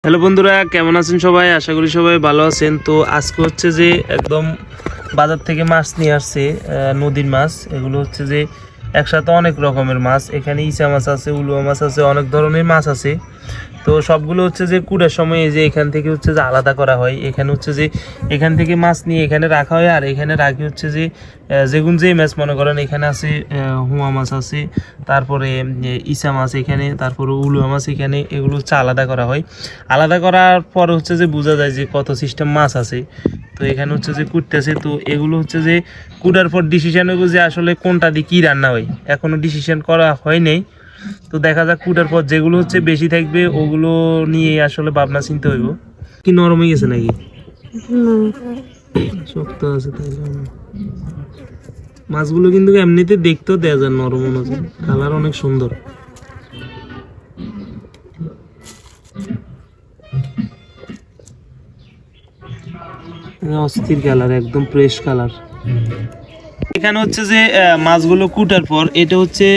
Hello বন্ধুরা, কেমন আছেন সবাই? আশা করি সবাই ভালো আছেন। তো আজকে হচ্ছে যে একদম বাজার থেকে মাছ নিয়ে আসছে, নদীর মাছ। এগুলো হচ্ছে যে একসাথে অনেক রকমের মাছ। এখানে ইচা মাছ আছে, উলুয়া মাছ আছে, অনেক ধরনের মাছ আছে। তো সবগুলো হচ্ছে যে কুড়ার সময় এই যে এখান থেকে হচ্ছে যে আলাদা করা হয়। এখানে হচ্ছে যে এখান থেকে মাছ নিয়ে এখানে রাখা হয়, আর এখানে রাখি হচ্ছে যে যেগুন যেই মাছ মনে করেন এখানে আছে, হুয়া মাছ আছে, তারপরে ইচা মাছ এখানে, তারপরে উলুয়া মাছ এখানে। এগুলো হচ্ছে আলাদা করা হয়। আলাদা করার পর হচ্ছে যে বোঝা যায় যে কত সিস্টেম মাছ আছে। তো এখানে হচ্ছে যে কুটতেছে। তো এগুলো হচ্ছে যে কুটার পর ডিসিশন হইব যে আসলে কোনটা দিয়ে কী রান্না হয়, এখনও ডিসিশন করা হয় নাই। তো দেখা যাক কুটার পর যেগুলো হচ্ছে বেশি থাকবে ওগুলো নিয়ে আসলে ভাবনা চিন্তা হইব। কি নরম হয়ে গেছে নাকি? শক্ত আছে তাইলে। মাছগুলো কিন্তু এমনিতে দেখতেও দেয়া যায় নরম মনে হয়, কালার অনেক সুন্দর। অস্থির কালার, একদম ফ্রেশ কালার। এখানে হচ্ছে যে মাছগুলো কুটার পর এটা হচ্ছে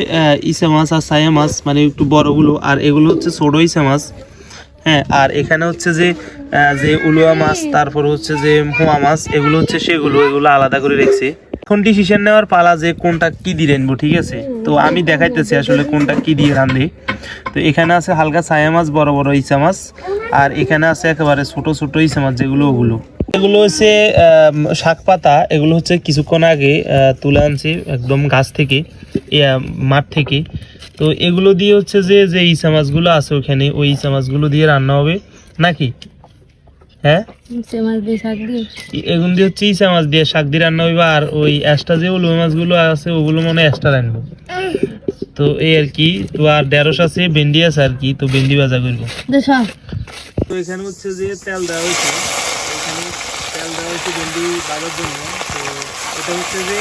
ইসা মাছ আর সায়া মাছ, মানে একটু বড়গুলো, আর এগুলো হচ্ছে ছোট ইসা মাছ। হ্যাঁ, আর এখানে হচ্ছে যে যে উলুয়া মাছ, তারপর হচ্ছে যে মোয়া মাছ, এগুলো হচ্ছে সেগুলো, এগুলো আলাদা করে রেখেছি। এখন ডিসিশন নেওয়ার পালা যে কোনটা কি দিয়ে রানবো, ঠিক আছে? তো আমি দেখাইতেছি আসলে কোনটা কি দিয়ে রান্ধি। তো এখানে আছে হালকা ছায়া মাছ, বড় বড় ইচা মাছ, আর এখানে আছে একেবারে ছোট ছোট ইচা মাছ, যেগুলো ওগুলো এগুলো হচ্ছে শাক পাতা। এগুলো হচ্ছে কিছুক্ষণ আগে তুলে আনছি একদম গাছ থেকে, মাঠ থেকে। তো এগুলো দিয়ে হচ্ছে যে যে ইচা মাছগুলো আছে ওখানে, ওই ইচা মাছগুলো দিয়ে রান্না হবে নাকি? হ্যাঁ, এগুলো দিয়ে হচ্ছে ইচা মাছ দিয়ে শাক দিয়ে রান্না হইবা। আর ওই এক্সট্রা যে উলুয়া মাছগুলো আছে ওগুলো মনে হয় এক্সট্রা রান্নবো। তো এই আর কি। তো আর ঢেঁড়স আছে, ভেন্ডি আছে আর কি। তো ভেন্ডি ভাজা করবো। তো এখানে হচ্ছে যে তেল দেওয়া হয়েছে, এখানে তেল দেওয়া হয়েছে ভেন্ডি ভাজার জন্য। তো এটা হচ্ছে যে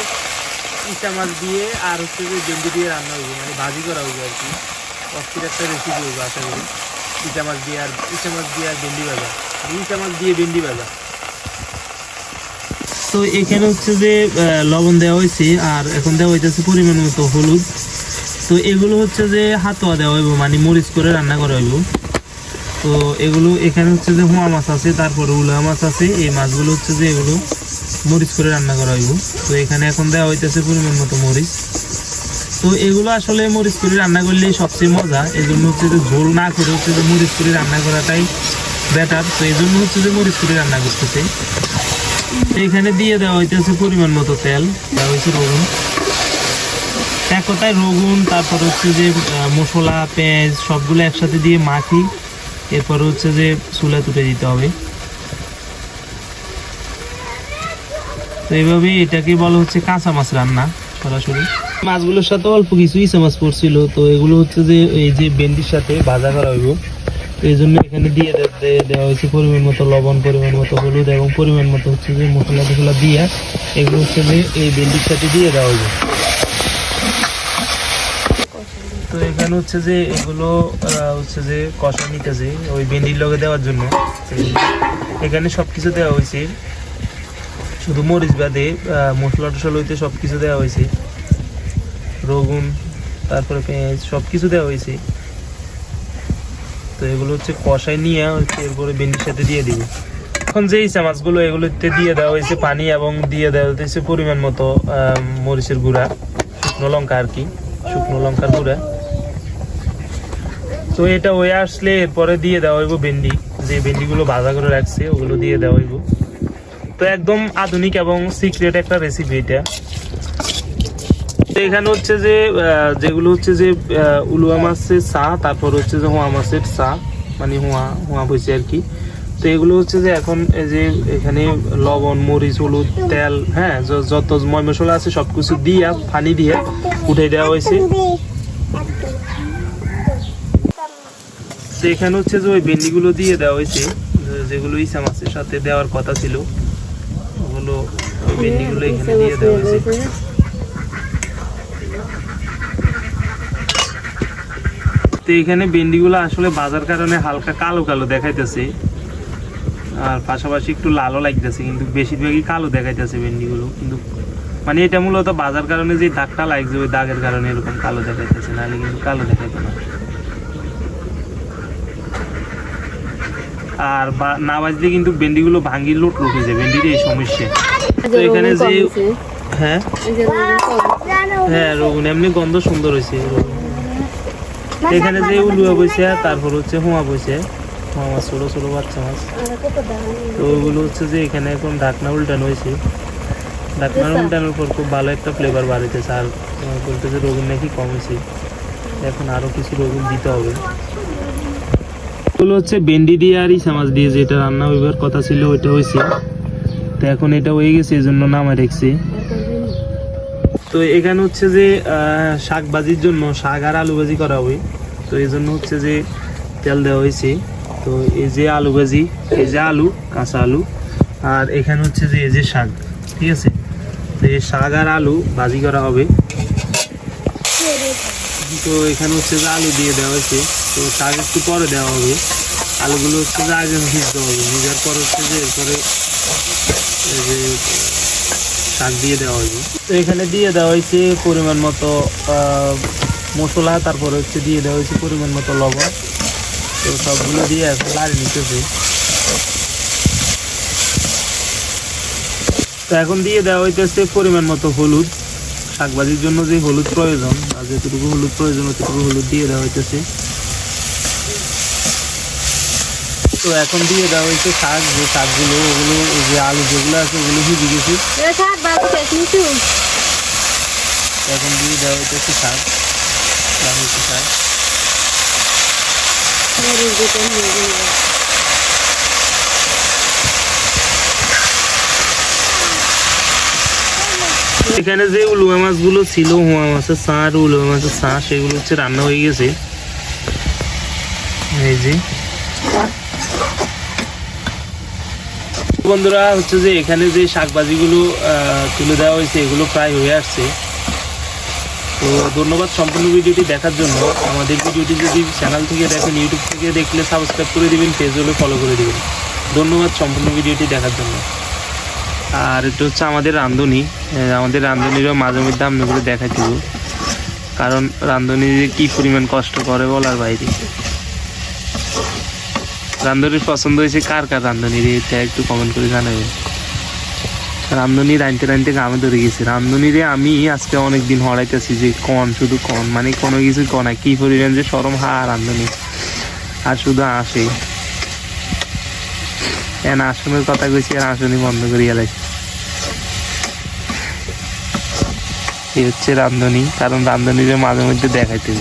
ইচা মাছ দিয়ে আর হচ্ছে যে ভেন্ডি দিয়ে রান্না হইবে, মানে ভাজি করা হইবে আর কি। অস্থির একটা রেসিপি হইবে আশা করি। ইচা মাছ দিয়ে আর ভেন্ডি ভাজা, ইচা মাছ দিয়ে ভেন্ডি ভাজা। তো এখানে হচ্ছে যে লবণ দেওয়া হয়েছে, আর এখন দেওয়া হইতেছে পরিমাণ মতো হলুদ। তো এগুলো হচ্ছে যে হাতোয়া দেওয়া হইব, মানে মরিচ করে রান্না করা হইব। তো এগুলো এখানে হচ্ছে যে হোয়া মাছ আছে, তারপরে উলা মাছ আছে। এই মাছগুলো হচ্ছে যে এগুলো মরিচ করে রান্না করা হইব। তো এখানে এখন দেওয়া হইতেছে পরিমাণ মতো মরিচ। তো এগুলো আসলে মরিচ করে রান্না করলেই সবচেয়ে মজা। এই জন্য হচ্ছে যে ঝোল না করে হচ্ছে যে মরিচ করে রান্না করাটাই বেটার। তো এই জন্য হচ্ছে যে মরিচ করে রান্না করতেছে। এখানে দিয়ে দেওয়া হইতেছে পরিমাণ মতো তেল, দেওয়া হয়েছে রগুন, এক কথায় রগুন, তারপর হচ্ছে যে মশলা, পেঁয়াজ সবগুলো একসাথে দিয়ে মাখি। এরপর হচ্ছে যে চুলা তুলে দিতে হবে। তো এইভাবে এটাকে বলা হচ্ছে কাঁচা মাছ রান্না সরাসরি। মাছগুলোর সাথে অল্প কিছু ইচা মাছ পড়ছিল। তো এগুলো হচ্ছে যে এই যে ভেন্ডির সাথে ভাজা করা হইব। তো এই জন্য এখানে দিয়ে দেওয়া হয়েছে পরিমাণ মতো লবণ, পরিমাণ মতো হলুদ, এবং পরিমাণ মতো হচ্ছে যে মশলা টসলা দিয়ে এগুলো হচ্ছে যে এই ভেন্ডির সাথে দিয়ে দেওয়া হইব। তো এখানে হচ্ছে যে এগুলো হচ্ছে যে কষা নিতেছে ওই ভেন্ডির লগে দেওয়ার জন্য। এখানে সব কিছু দেওয়া হয়েছে, শুধু মরিচ বাদে মশলা টসলা হইতে সব কিছু দেওয়া হয়েছে, রগুন, তারপরে পেঁয়াজ সব কিছু দেওয়া হয়েছে। তো এগুলো হচ্ছে কষাই নিয়ে হচ্ছে এরপরে ভেন্ডির সাথে দিয়ে দিব। এখন যে ইচা মাছগুলো এগুলোতে দিয়ে দেওয়া হয়েছে পানি, এবং দিয়ে দেওয়া হয়েছে পরিমাণ মতো মরিচের গুঁড়া, শুকনো লঙ্কা আর কি, শুকনো লঙ্কার গুঁড়া। তো এটা হয়ে আসলে এরপরে দিয়ে দেওয়া হইব ভেন্ডি, যে ভেন্ডিগুলো ভাজা করে রাখছে ওগুলো দিয়ে দেওয়া হইব। তো একদম আধুনিক এবং সিক্রেট একটা রেসিপি এটা। তো এখানে হচ্ছে যে যেগুলো হচ্ছে যে উলুয়া মাছের চা, তারপর হচ্ছে যে হোয়া মাছের চা, মানে হোয়া বইছে আর কি। তো এগুলো হচ্ছে যে এখন এই যে এখানে লবণ, মরিচ, হলুদ, তেল, হ্যাঁ, যত ময় মশলা আছে সবকিছু দিয়ে পানি দিয়ে উঠে দেওয়া হয়েছে। তো এখানে হচ্ছে যে ওই ভেন্ডিগুলো দিয়ে দেওয়া হয়েছে, যেগুলো ইচা মাছের সাথে দেওয়ার কথা ছিল ওগুলো, ওই ভেন্ডিগুলো এখানে দিয়ে দেওয়া হয়েছে। তো এখানে ভেন্ডিগুলো আসলে বাজার কারণে হালকা কালো কালো দেখাইতেছে, আর পাশাপাশি একটু লালও লাগতেছে, কিন্তু বেশিরভাগই কালো দেখাইতেছে ভেন্ডিগুলো। কিন্তু মানে এটা মূলত বাজার কারণে যে দাগটা লাগছে ওই দাগের কারণে এরকম কালো দেখাইতেছে, নাহলে কিন্তু কালো দেখাইতো না। আর না বাজলে কিন্তু ভেন্ডিগুলো ভাঙি লোট উঠে যায়, ভেন্ডির এই সমস্যা। তো এখানে যে হ্যাঁ হ্যাঁ রগুন এমনি গন্ধ সুন্দর হয়েছে। এখানে যে উলুয়া বইছে, তারপর হচ্ছে হোয়া বইছে, হোয়া মাছ ছোটো ছোটো বাচ্চা মাছ। তো ওইগুলো হচ্ছে যে এখানে এখন ঢাকনা উল্টানো হয়েছে, ঢাকনা উল্টানোর পর খুব ভালো একটা ফ্লেভার বাড়িতেছে। আর বলতেছে রগুন নাকি কম হয়েছে, এখন আরও কিছু রগুন দিতে হবে। এগুলো হচ্ছে ভেন্ডি দিয়ে আর ইসা মাছ দিয়ে যেটা রান্না হইবার কথা ছিল ওইটা হয়েছে। তো এখন এটা হয়ে গেছে, এই জন্য নামায় রেখেছি। তো এখানে হচ্ছে যে শাক ভাজির জন্য শাক আর আলু ভাজি করা হবে। তো এই জন্য হচ্ছে যে তেল দেওয়া হয়েছে। তো এই যে আলু ভাজি, এই যে আলু, কাঁচা আলু, আর এখানে হচ্ছে যে এই যে শাক, ঠিক আছে। তো এই শাক আর আলু ভাজি করা হবে। তো এখানে হচ্ছে যে আলু দিয়ে দেওয়া হয়েছে। তো শাক একটু পরে দেওয়া হবে, আলুগুলো হচ্ছে যে আগে ভিজতে হবে, ভিজার পর হচ্ছে যে এরপরে এই যে শাক দিয়ে দেওয়া হয়েছে। তো এখানে দিয়ে দেওয়া হয়েছে পরিমাণ মতো মশলা, তারপরে হচ্ছে দিয়ে দেওয়া হয়েছে পরিমাণ মতো লবণ। তো সবগুলো দিয়ে এখন লাড়ি নিতেছে। তো এখন দিয়ে দেওয়া হইতেছে পরিমাণ মতো হলুদ, শাকভাজির জন্য যে হলুদ প্রয়োজন, আর যেটুকু হলুদ প্রয়োজন অতটুকু হলুদ দিয়ে দেওয়া হইতেছে। তো এখন দিয়ে দেওয়া হয়েছে শাক, যে শাকগুলো ওগুলো যে আলু যেগুলো আছে ওগুলো ভিজে গেছে। এখন দিয়ে দেওয়া হইতেছে শাক, শাক। এখানে যে উলুয়া মাছগুলো ছিল, হোয়া মাছের ছাঁ, উলুয়া মাছের ছাঁ, সেগুলো হচ্ছে রান্না হয়ে গেছে। এই যে বন্ধুরা হচ্ছে যে এখানে যে শাকভাজিগুলো তুলে দেওয়া হয়েছে এগুলো প্রায় হয়ে আসছে। তো ধন্যবাদ সম্পূর্ণ ভিডিওটি দেখার জন্য। আমাদের ভিডিওটি যদি চ্যানেল থেকে দেখেন, ইউটিউব থেকে দেখলে সাবস্ক্রাইব করে দিবেন, পেজ হলে ফলো করে দিবেন। ধন্যবাদ সম্পূর্ণ ভিডিওটি দেখার জন্য। আর এটা হচ্ছে আমাদের রাঁধুনি, আমাদের রাঁধুনিরও মাঝে মধ্যে আপনাগুলো দেখাই দিব, কারণ রাঁধুনি যে কী পরিমাণ কষ্ট করে বলার বাইরে। রাঁধুনির পছন্দ হয়েছে কার কার রাঁধুনির, এটা একটু কমেন্ট করে জানাবেন। রাঁধুনি রাঁধতে রাঁধতে গামে ধরে গেছে। রাঁধুনিরে আমি আজকে অনেকদিন হরাইতেছি যে কন, শুধু কন, মানে কোনো কিছু কনায় কী পরিমাণ যে সরম হা রাঁধুনি, আর শুধু আসে আসনের কথা কইছি আর আসনি বন্ধ করিয়া লাগছে। এই হচ্ছে রাঁধুনি, কারণ রাঁধুনিরে মাঝে মধ্যে দেখাইতে।